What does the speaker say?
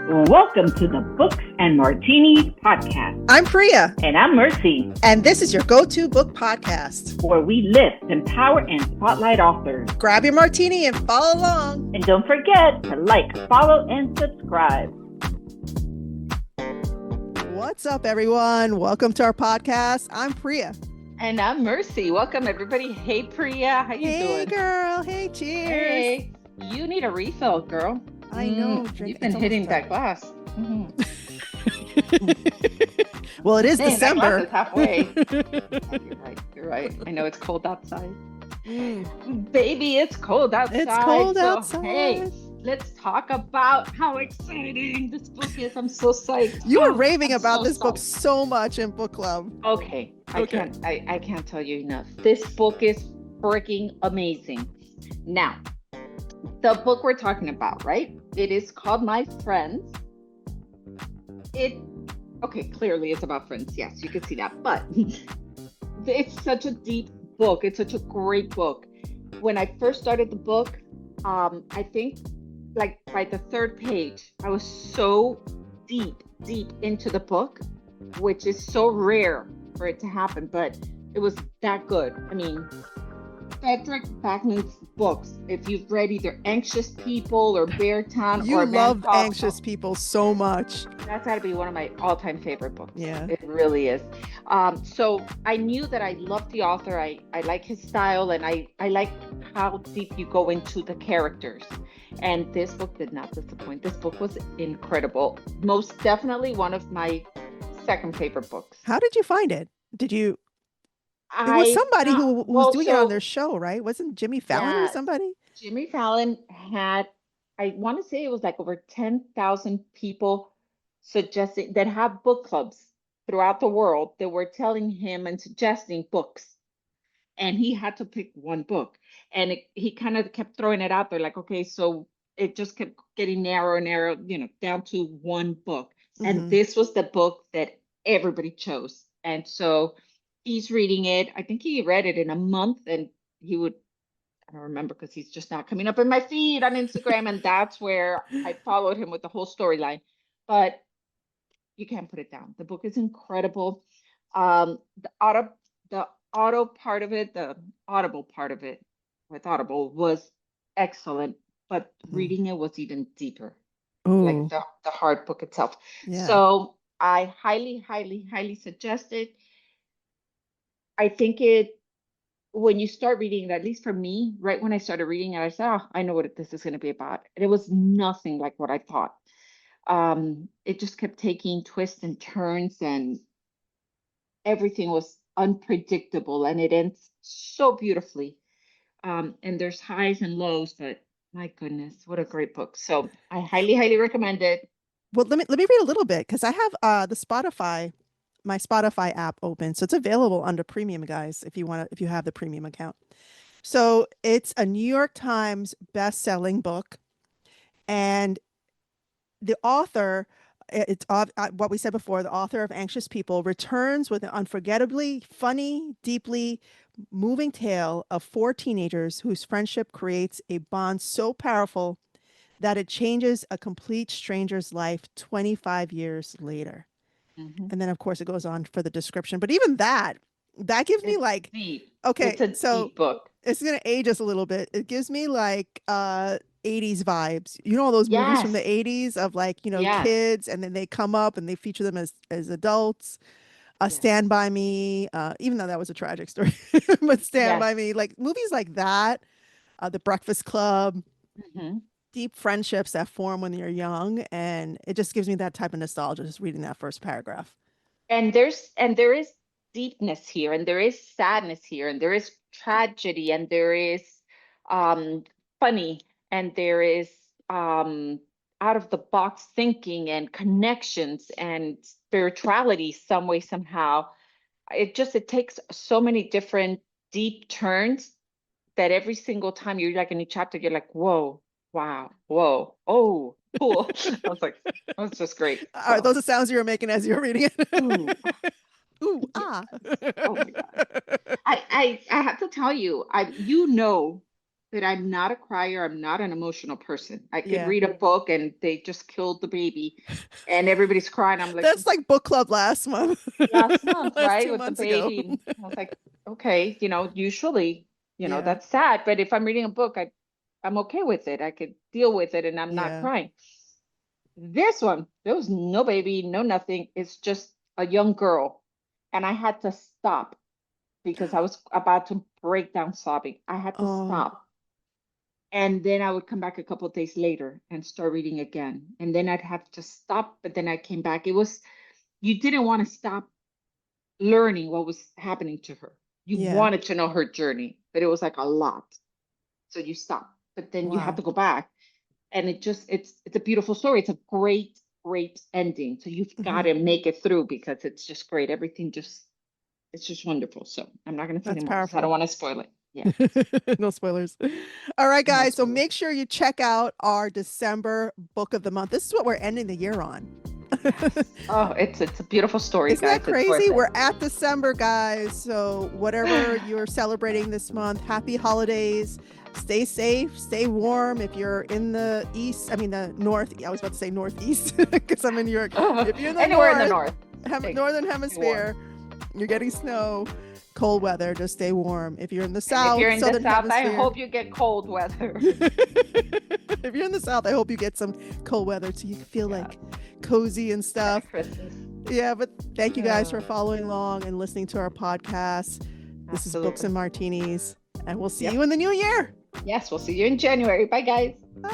Welcome to the Books and Martinis podcast. I'm Priya. And I'm Mercy. And this is your go-to book podcast, where we lift, empower, and spotlight authors. Grab your martini and follow along. And don't forget to like, follow, and subscribe. What's up, everyone? Welcome to our podcast. I'm Priya. And I'm Mercy. Welcome, everybody. Hey, Priya. How you doing? Hey, girl. Hey, cheers. Hey. You need a refill, girl. I know. You've been hitting that glass. Mm-hmm. Well, it is December. That glass is halfway. You're right. I know it's cold outside. Baby, it's cold outside. It's cold outside. Hey, let's talk about how exciting this book is. I'm so psyched. You were raving about this book so much in book club. Okay. I can't tell you enough. This book is freaking amazing. Now, the book we're talking about, right? It is called My Friends. Clearly it's about friends. Yes, you can see that. But it's such a deep book. It's such a great book. When I first started the book, I think like by the third page, I was so deep into the book, which is so rare for it to happen, but it was that good. I mean, Fredrik Backman's books, if you've read either Anxious People or Bear Town, you loved Anxious People so much. That's got to be one of my all-time favorite books. Yeah, it really is. So I knew that I loved the author. I like his style, and I like how deep you go into the characters. And this book did not disappoint. This book was incredible. Most definitely one of my second favorite books. How did you find it? It was somebody who was doing it on their show, right? Wasn't Jimmy Fallon or somebody? Jimmy Fallon had, I want to say it was like over 10,000 people suggesting that have book clubs throughout the world that were telling him and suggesting books. And he had to pick one book. And he kind of kept throwing it out there like, okay, so it just kept getting narrow, down to one book. Mm-hmm. And this was the book that everybody chose. And so he's reading it. I think he read it in a month, and I don't remember because he's just not coming up in my feed on Instagram. And that's where I followed him with the whole storyline. But you can't put it down. The book is incredible. The audible part of it with Audible was excellent, but reading it was even deeper. Ooh. Like the hard book itself. Yeah. So I highly, highly, highly suggest it. I think when you start reading it, at least for me, right when I started reading it, I said, I know what this is going to be about. And it was nothing like what I thought. It just kept taking twists and turns, and everything was unpredictable, and it ends so beautifully. And there's highs and lows, but my goodness, what a great book. So I highly, highly recommend it. Well, let me read a little bit, because I have my Spotify app open. So it's available under premium, guys, if you have the premium account. So it's a New York Times best-selling book. And the author, it's what we said before, the author of Anxious People returns with an unforgettably funny, deeply moving tale of 4 teenagers whose friendship creates a bond so powerful that it changes a complete stranger's life 25 years later. Mm-hmm. And then, of course, it goes on for the description. But even that gives me like, deep. Okay, it's a deep book. It's going to age us a little bit. It gives me like 80s vibes. You know, all those movies from the 80s of like, kids, and then they come up and they feature them as adults. Stand By Me, even though that was a tragic story, but Stand By Me, like movies like that, The Breakfast Club. Mm-hmm. Deep friendships that form when you're young, and it just gives me that type of nostalgia just reading that first paragraph. And there is deepness here, and there is sadness here, and there is tragedy, and there is funny, and there is out of the box thinking and connections and spirituality some way, somehow. It takes so many different deep turns that every single time you're like in a chapter, you're like, whoa. Wow. Whoa. Oh, cool. I was like, that's just great. Are those the sounds you were making as you were reading it? Ooh. Ooh, ah. Oh my God. I have to tell you, but I'm not a crier. I'm not an emotional person. I could Yeah. read a book and they just killed the baby and everybody's crying. I'm like, That's like book club last month. last month, Last right? two With the months ago. baby. And I was like, okay, usually, Yeah. that's sad. But if I'm reading a book, I'm okay with it. I could deal with it and I'm not Yeah. crying. This one, there was no baby, no nothing. It's just a young girl. And I had to stop because I was about to break down sobbing. I had to Oh, stop. And then I would come back a couple of days later and start reading again. And then I'd have to stop, but then I came back. You didn't want to stop learning what was happening to her. You yeah. wanted to know her journey, but it was like a lot. So you stop, but then you have Wow. to go back. And it's a beautiful story. It's a great, great ending. So you've got to make it through because it's just great. It's just wonderful. So I'm not going to say That's anymore because I don't powerful. want to spoil it. Yeah. No spoilers. All right, No guys. So spoilers. make sure you check out our December book of the month. This is what we're ending the year on. Oh, it's a beautiful story, Isn't guys. that It's worth crazy? it. We're at December, guys. So whatever you're celebrating this month, happy holidays. Stay safe, stay warm. If you're in the the north, I was about to say northeast because I'm in New York. If you're in the Anywhere in the north. northern hemisphere, you're getting snow, cold weather. Just stay warm. If you're in the And south, if you're in the southern south, I hemisphere, hope you get cold weather. if you're in the south, I hope you get some cold weather so you can feel like cozy and stuff. Christmas. Yeah, but thank you guys for following along and listening to our podcast. This is Books and Martinis, and we'll see you in the new year. Yes, we'll see you in January. Bye, guys. Bye.